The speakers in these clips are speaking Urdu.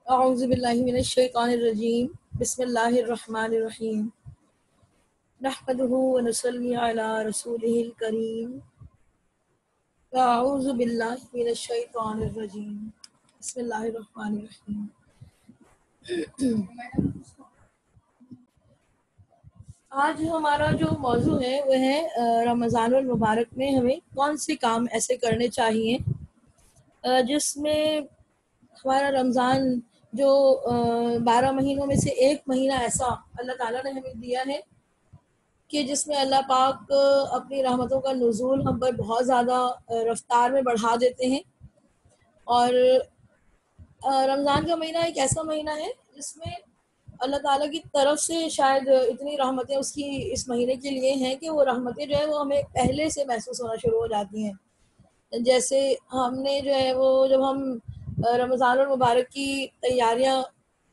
اعوذ باللہ من الشیطان الرجیم بسم اللہ الرحمن الرحیم نحمده ونصلی علی رسولہ الکریم اعوذ باللہ من الشیطان الرجیم بسم اللہ الرحمن الرحیم۔ آج ہمارا جو موضوع ہے وہ ہے رمضان المبارک میں ہمیں کون سے کام ایسے کرنے چاہیے جس میں ہمارا رمضان جو 12 مہینوں میں سے ایک مہینہ ایسا اللہ تعالیٰ نے ہمیں دیا ہے کہ جس میں اللہ پاک اپنی رحمتوں کا نزول ہم پر بہت زیادہ رفتار میں بڑھا دیتے ہیں۔ اور رمضان کا مہینہ ایک ایسا مہینہ ہے جس میں اللہ تعالیٰ کی طرف سے شاید اتنی رحمتیں اس مہینے کے لیے ہیں کہ وہ رحمتیں جو ہے وہ ہمیں پہلے سے محسوس ہونا شروع ہو جاتی ہیں۔ جیسے ہم نے جو ہے وہ جب ہم رمضان المبارک کی تیاریاں،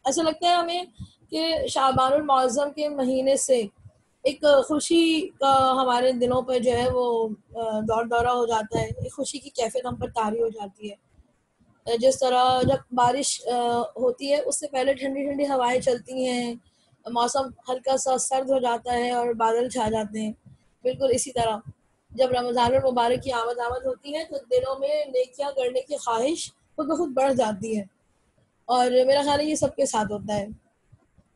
ایسا لگتا ہے ہمیں کہ شعبان المعظم کے مہینے سے ایک خوشی کا ہمارے دلوں پہ جو ہے وہ دور دورہ ہو جاتا ہے، ایک خوشی کی کیفیت ہم پر طاری ہو جاتی ہے۔ جس طرح جب بارش ہوتی ہے اس سے پہلے ٹھنڈی ٹھنڈی ہوائیں چلتی ہیں، موسم ہلکا سا سرد ہو جاتا ہے اور بادل چھا جاتے ہیں، بالکل اسی طرح جب رمضان المبارک کی آمد ہوتی ہے تو دلوں میں نیکیاں کرنے کی خواہش خود بخود بڑھ جاتی ہے، اور میرا خیال ہے یہ سب کے ساتھ ہوتا ہے۔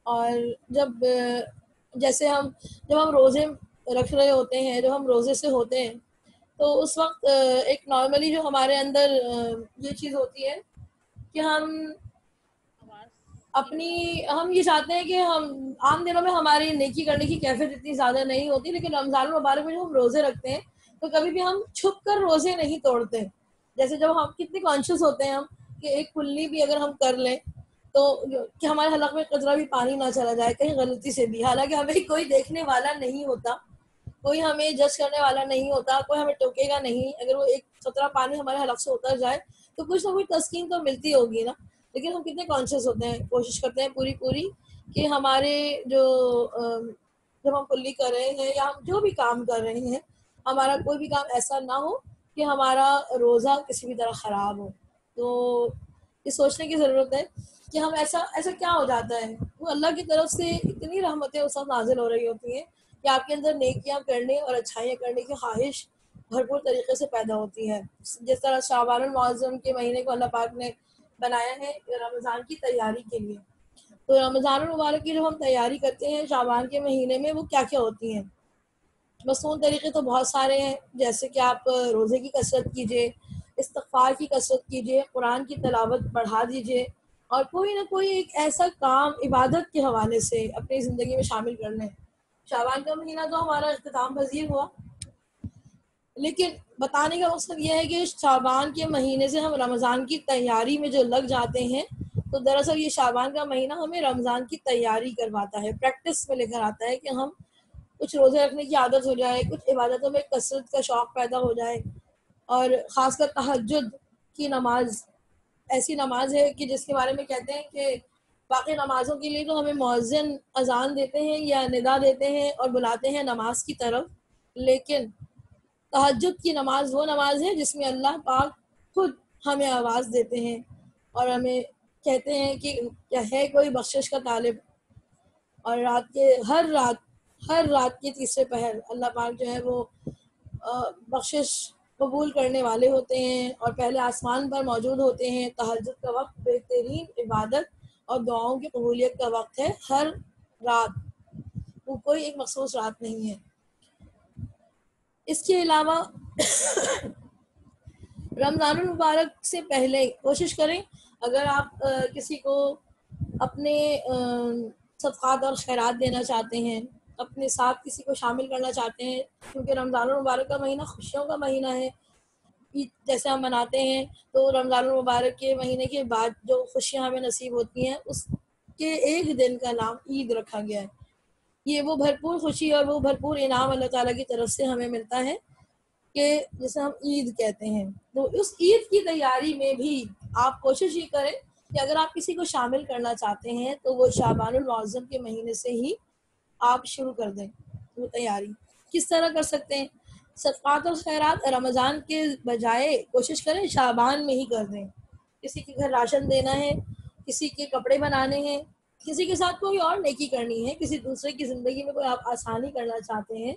اور جب ہم روزے رکھ رہے ہوتے ہیں، جب ہم روزے سے ہوتے ہیں تو اس وقت ایک نارملی جو ہمارے اندر یہ چیز ہوتی ہے کہ ہم یہ چاہتے ہیں کہ ہم عام دنوں میں ہماری نیکی کرنے کی کیفیت اتنی زیادہ نہیں ہوتی، لیکن رمضان المبارک میں جو ہم روزے رکھتے ہیں تو کبھی بھی ہم چھپ کر روزے نہیں توڑتے۔ جیسے جب ہم کتنے کانشیس ہوتے ہیں ہم کہ ایک کلی بھی اگر ہم کر لیں تو کہ ہمارے حلق میں قطرہ بھی پانی نہ چلا جائے کہیں غلطی سے بھی، حالانکہ ہمیں کوئی دیکھنے والا نہیں ہوتا، کوئی ہمیں جج کرنے والا نہیں ہوتا، کوئی ہمیں ٹوکے گا نہیں، اگر وہ ایک قطرہ پانی ہمارے حلق سے اتر جائے تو کچھ نہ کچھ تسکین تو ملتی ہوگی نا۔ لیکن ہم کتنے کانشیس ہوتے ہیں، کوشش کرتے ہیں پوری کہ ہمارے جب ہم کلی کر رہے ہیں یا ہم جو بھی کام کر رہے ہیں ہمارا کوئی بھی کام ایسا نہ ہو کہ ہمارا روزہ کسی بھی طرح خراب ہو۔ تو یہ سوچنے کی ضرورت ہے کہ ہم ایسا کیا ہو جاتا ہے، وہ اللہ کی طرف سے اتنی رحمتیں اس وقت نازل ہو رہی ہوتی ہیں کہ آپ کے اندر نیکیاں کرنے اور اچھائیاں کرنے کی خواہش بھرپور طریقے سے پیدا ہوتی ہے۔ جس طرح شعبان المعظم کے مہینے کو اللہ پاک نے بنایا ہے رمضان کی تیاری کے لیے، تو رمضان المبارک کی جو ہم تیاری کرتے ہیں شعبان کے مہینے میں وہ کیا کیا ہوتی ہیں۔ مصنون طریقے تو بہت سارے ہیں، جیسے کہ آپ روزے کی کثرت کیجئے، استغفار کی کثرت کیجئے، قرآن کی تلاوت بڑھا دیجئے، اور کوئی نہ کوئی ایک ایسا کام عبادت کے حوالے سے اپنی زندگی میں شامل کر لیں۔ شعبان کا مہینہ تو ہمارا اختتام پذیر ہوا، لیکن بتانے کا مقصد یہ ہے کہ شعبان کے مہینے سے ہم رمضان کی تیاری میں جو لگ جاتے ہیں تو دراصل یہ شعبان کا مہینہ ہمیں رمضان کی تیاری کرواتا ہے، پریکٹس میں لے کر آتا ہے کہ ہم کچھ روزے رکھنے کی عادت ہو جائے، کچھ عبادتوں میں کثرت کا شوق پیدا ہو جائے۔ اور خاص کر تہجد کی نماز ایسی نماز ہے کہ جس کے بارے میں کہتے ہیں کہ باقی نمازوں کے لیے تو ہمیں مؤذن اذان دیتے ہیں یا ندا دیتے ہیں اور بلاتے ہیں نماز کی طرف، لیکن تہجد کی نماز وہ نماز ہے جس میں اللہ پاک خود ہمیں آواز دیتے ہیں اور ہمیں کہتے ہیں کہ کیا ہے کوئی بخشش کا طالب، اور ہر رات کے تیسرے پہر اللہ پاک جو ہے وہ بخشش قبول کرنے والے ہوتے ہیں اور پہلے آسمان پر موجود ہوتے ہیں۔ تہجد کا وقت بہترین عبادت اور دعاؤں کی قبولیت کا وقت ہے، ہر رات، وہ کوئی ایک مخصوص رات نہیں ہے۔ اس کے علاوہ رمضان المبارک سے پہلے کوشش کریں، اگر آپ کسی کو اپنے صدقات اور خیرات دینا چاہتے ہیں، اپنے ساتھ کسی کو شامل کرنا چاہتے ہیں، کیونکہ رمضان المبارک کا مہینہ خوشیوں کا مہینہ ہے، عید جیسے ہم مناتے ہیں تو رمضان المبارک کے مہینے کے بعد جو خوشیاں ہمیں نصیب ہوتی ہیں اس کے ایک دن کا نام عید رکھا گیا ہے۔ یہ وہ بھرپور خوشی اور وہ بھرپور انعام اللہ تعالیٰ کی طرف سے ہمیں ملتا ہے کہ جسے ہم عید کہتے ہیں۔ تو اس عید کی تیاری میں بھی آپ کوشش یہ کریں کہ اگر آپ کسی کو شامل کرنا چاہتے ہیں تو وہ شعبان المعظم کے مہینے سے ہی آپ شروع کر دیں وہ تیاری۔ کس طرح کر سکتے ہیں؟ صدقات اور خیرات رمضان کے بجائے کوشش کریں شعبان میں ہی کر دیں۔ کسی کے گھر راشن دینا ہے کسی کے کپڑے بنانے ہیں، کسی کے ساتھ کوئی اور نیکی کرنی ہے، کسی دوسرے کی زندگی میں کوئی آپ آسانی کرنا چاہتے ہیں،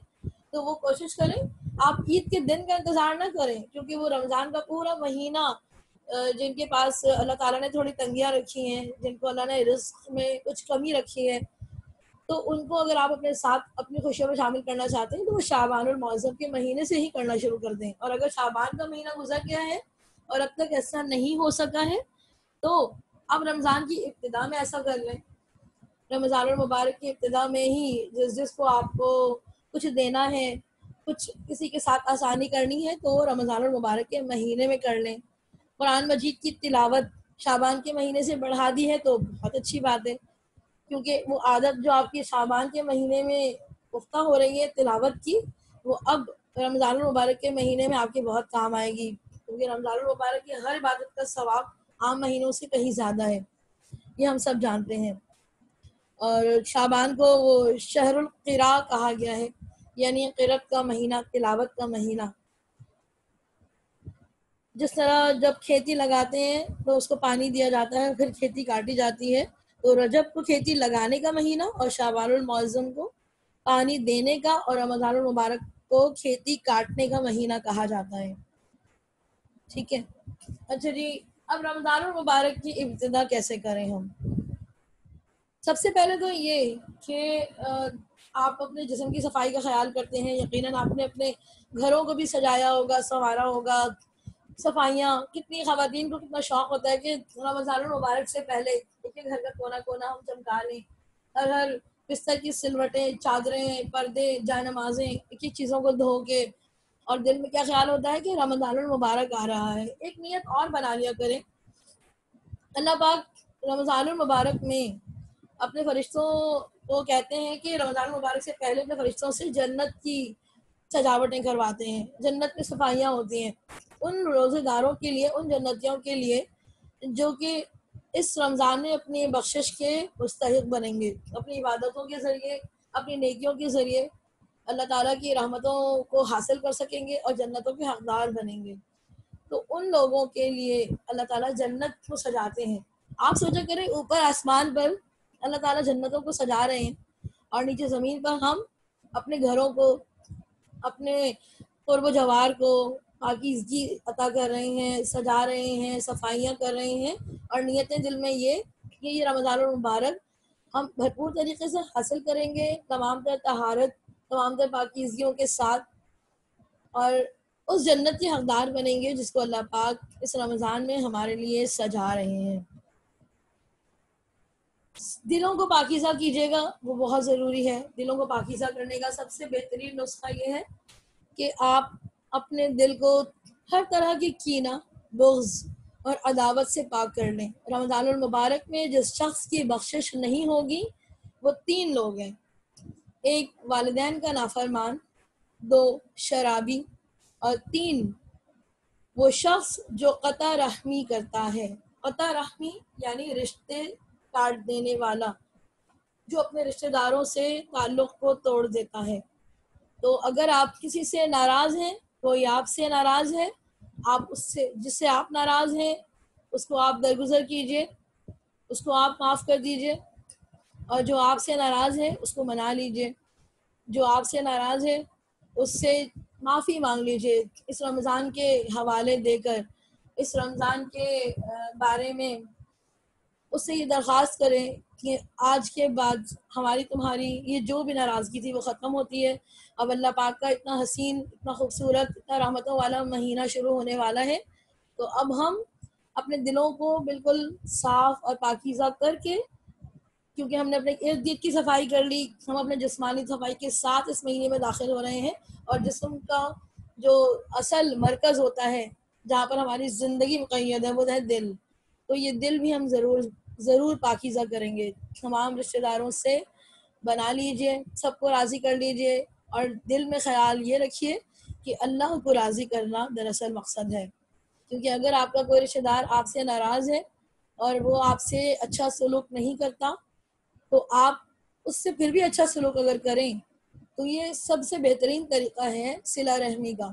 تو وہ کوشش کریں آپ عید کے دن کا انتظار نہ کریں، کیونکہ وہ رمضان کا پورا مہینہ جن کے پاس اللہ تعالیٰ نے تھوڑی تنگیاں رکھی ہیں، جن کو اللہ نے رزق میں کچھ کمی رکھی ہے، تو ان کو اگر آپ اپنے ساتھ اپنی خوشیوں میں شامل کرنا چاہتے ہیں تو وہ شعبان المعظم کے مہینے سے ہی کرنا شروع کر دیں. اور اگر شعبان کا مہینہ گزر گیا ہے اور اب تک ایسا نہیں ہو سکا ہے تو اب رمضان کی ابتدا میں ایسا کر لیں. رمضان المبارک کی ابتدا میں ہی جس کو آپ کو کچھ دینا ہے، کچھ کسی کے ساتھ آسانی کرنی ہے، تو رمضان المبارک کے مہینے میں کر لیں. قرآن مجید کی تلاوت شعبان کے مہینے سے بڑھا دی ہے تو بہت اچھی بات ہے، کیونکہ وہ عادت جو آپ کی شعبان کے مہینے میں پختہ ہو رہی ہے تلاوت کی، وہ اب رمضان المبارک کے مہینے میں آپ کے بہت کام آئے گی، کیونکہ رمضان المبارک کی ہر عبادت کا ثواب عام مہینوں سے کہیں زیادہ ہے، یہ ہم سب جانتے ہیں. اور شعبان کو وہ شہر القراء کہا گیا ہے، یعنی قرأت کا مہینہ، تلاوت کا مہینہ. جس طرح جب کھیتی لگاتے ہیں تو اس کو پانی دیا جاتا ہے، پھر کھیتی کاٹی جاتی ہے، تو رجب کو کھیتی لگانے کا مہینہ اور شعبان المعظم کو پانی دینے کا اور رمضان المبارک کو کھیتی کاٹنے کا مہینہ کہا جاتا ہے. ٹھیک ہے. اچھا جی، اب رمضان المبارک کی ابتدا کیسے کریں ہم؟ سب سے پہلے تو یہ کہ آپ اپنے جسم کی صفائی کا خیال کرتے ہیں، یقیناً آپ نے اپنے گھروں کو بھی سجایا ہوگا، سنوارا ہوگا. صفائیاں کتنی خواتین کو کتنا شوق ہوتا ہے کہ رمضان المبارک سے پہلے ایک گھر کا کونا کونا ہم چمکا لیں، ہر بستر کی سلوٹیں، چادریں، پردے، جائے نمازیں، ایک ایک چیزوں کو دھو کے، اور دل میں کیا خیال ہوتا ہے کہ رمضان المبارک آ رہا ہے. ایک نیت اور بنا لیا کریں. اللہ پاک رمضان المبارک میں اپنے فرشتوں کو کہتے ہیں کہ رمضان المبارک سے پہلے اپنے فرشتوں سے جنت کی سجاوٹیں کرواتے ہیں، جنت میں صفائیاں ہوتی ہیں ان روزے داروں کے لیے، ان جنتیوں کے لیے جو کہ اس رمضان میں اپنی بخشش کے مستحق بنیں گے، اپنی عبادتوں کے ذریعے، اپنی نیکیوں کے ذریعے اللہ تعالیٰ کی رحمتوں کو حاصل کر سکیں گے اور جنتوں کے حقدار بنیں گے. تو ان لوگوں کے لیے اللہ تعالیٰ جنت کو سجاتے ہیں. آپ سوچا کریں، اوپر آسمان پر اللہ تعالیٰ جنتوں کو سجا رہے ہیں اور نیچے زمین پر ہم اپنے گھروں کو، اپنے قرب و جوار کو پاکیزگی عطا کر رہے ہیں، سجا رہے ہیں، صفائیاں کر رہے ہیں، اور نیتیں دل میں یہ کہ یہ رمضان المبارک ہم بھرپور طریقے سے حاصل کریں گے، تمام تر طہارت، تمام تر پاکیزگیوں کے ساتھ، اور اس جنت کے حقدار بنیں گے جس کو اللہ پاک اس رمضان میں ہمارے لیے سجا رہے ہیں. دلوں کو پاکیزہ کیجیے گا، وہ بہت ضروری ہے. دلوں کو پاکیزہ کرنے کا سب سے بہترین نسخہ یہ ہے کہ آپ اپنے دل کو ہر طرح کی کینہ، بغض اور عداوت سے پاک کر لیں. رمضان المبارک میں جس شخص کی بخشش نہیں ہوگی وہ 3 لوگ ہیں: 1 والدین کا نافرمان، 2 شرابی، اور 3 وہ شخص جو قطع رحمی کرتا ہے. قطع رحمی یعنی رشتے کاٹ دینے والا، جو اپنے رشتہ داروں سے تعلق کو توڑ دیتا ہے. تو اگر آپ کسی سے ناراض ہیں، کوئی آپ سے ناراض ہے، آپ اس سے، جس سے آپ ناراض ہیں اس کو آپ درگزر کیجئے، اس کو آپ معاف کر دیجئے، اور جو آپ سے ناراض ہے اس کو منا لیجئے، جو آپ سے ناراض ہے اس سے معافی مانگ لیجئے. اس رمضان کے حوالے دے کر، اس رمضان کے بارے میں اس سے یہ درخواست کریں کہ آج کے بعد ہماری تمہاری یہ جو بھی ناراضگی تھی وہ ختم ہوتی ہے. اب اللہ پاک کا اتنا حسین، اتنا خوبصورت، اتنا رحمتوں والا مہینہ شروع ہونے والا ہے، تو اب ہم اپنے دلوں کو بالکل صاف اور پاکیزہ کر کے، کیونکہ ہم نے اپنے ارد گرد کی صفائی کر لی، ہم اپنے جسمانی صفائی کے ساتھ اس مہینے میں داخل ہو رہے ہیں، اور جسم کا جو اصل مرکز ہوتا ہے جہاں پر ہماری زندگی مقید ہے وہ ہے دل. تو یہ دل بھی ہم ضرور پاکیزہ کریں گے. تمام رشتہ داروں سے بنا لیجئے، سب کو راضی کر لیجئے، اور دل میں خیال یہ رکھیے کہ اللہ کو راضی کرنا دراصل مقصد ہے. کیونکہ اگر آپ کا کوئی رشتہ دار آپ سے ناراض ہے اور وہ آپ سے اچھا سلوک نہیں کرتا، تو آپ اس سے پھر بھی اچھا سلوک اگر کریں تو یہ سب سے بہترین طریقہ ہے صلہ رحمی کا،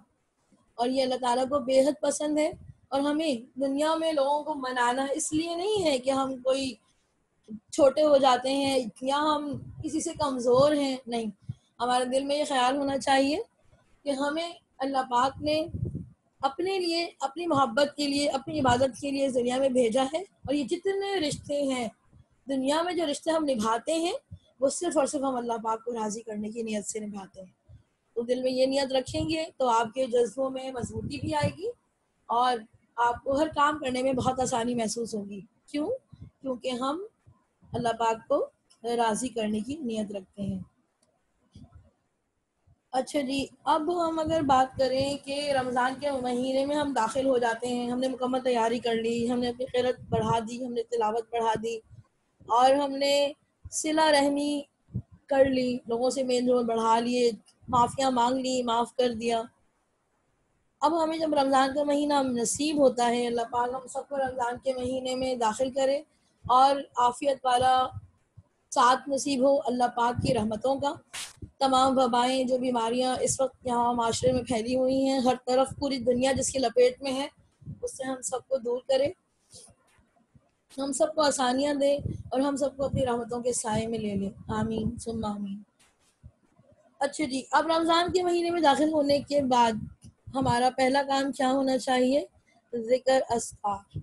اور یہ اللہ تعالیٰ کو بے حد پسند ہے. اور ہمیں دنیا میں لوگوں کو منانا اس لیے نہیں ہے کہ ہم کوئی چھوٹے ہو جاتے ہیں یا ہم کسی سے کمزور ہیں، نہیں، ہمارے دل میں یہ خیال ہونا چاہیے کہ ہمیں اللہ پاک نے اپنے لیے، اپنی محبت کے لیے، اپنی عبادت کے لیے اس دنیا میں بھیجا ہے، اور یہ جتنے رشتے ہیں دنیا میں، جو رشتے ہم نبھاتے ہیں وہ صرف اور صرف ہم اللہ پاک کو راضی کرنے کی نیت سے نبھاتے ہیں۔ تو دل میں یہ نیت رکھیں گے تو آپ کے جذبوں میں مضبوطی بھی آئے گی، اور آپ کو ہر کام کرنے میں بہت آسانی محسوس ہوگی۔ کیوں؟ کیونکہ ہم اللہ پاک کو راضی کرنے کی نیت رکھتے ہیں۔ اچھا جی، اب ہم اگر بات کریں کہ رمضان کے مہینے میں ہم داخل ہو جاتے ہیں، ہم نے مکمل تیاری کر لی، ہم نے اپنی قرت بڑھا دی، ہم نے تلاوت بڑھا دی، اور ہم نے صلہ رحمی کر لی، لوگوں سے میل جول بڑھا لیے، معافیاں مانگ لی، معاف کر دیا۔ اب ہمیں جب رمضان کا مہینہ نصیب ہوتا ہے، اللہ پاک ہم سب کو رمضان کے مہینے میں داخل کرے اور عافیت والا ساتھ نصیب ہو اللہ پاک کی رحمتوں کا۔ تمام وبائیں، جو بیماریاں اس وقت یہاں معاشرے میں پھیلی ہوئی ہیں، ہر طرف پوری دنیا جس کی لپیٹ میں ہے، اس سے ہم سب کو دور کرے، ہم سب کو آسانیاں دے، اور ہم سب کو اپنی رحمتوں کے سائے میں لے لے، آمین ثم آمین۔ اچھا جی، اب رمضان کے مہینے میں داخل ہونے کے بعد ہمارا پہلا کام کیا ہونا چاہیے؟ ذکر اسکار۔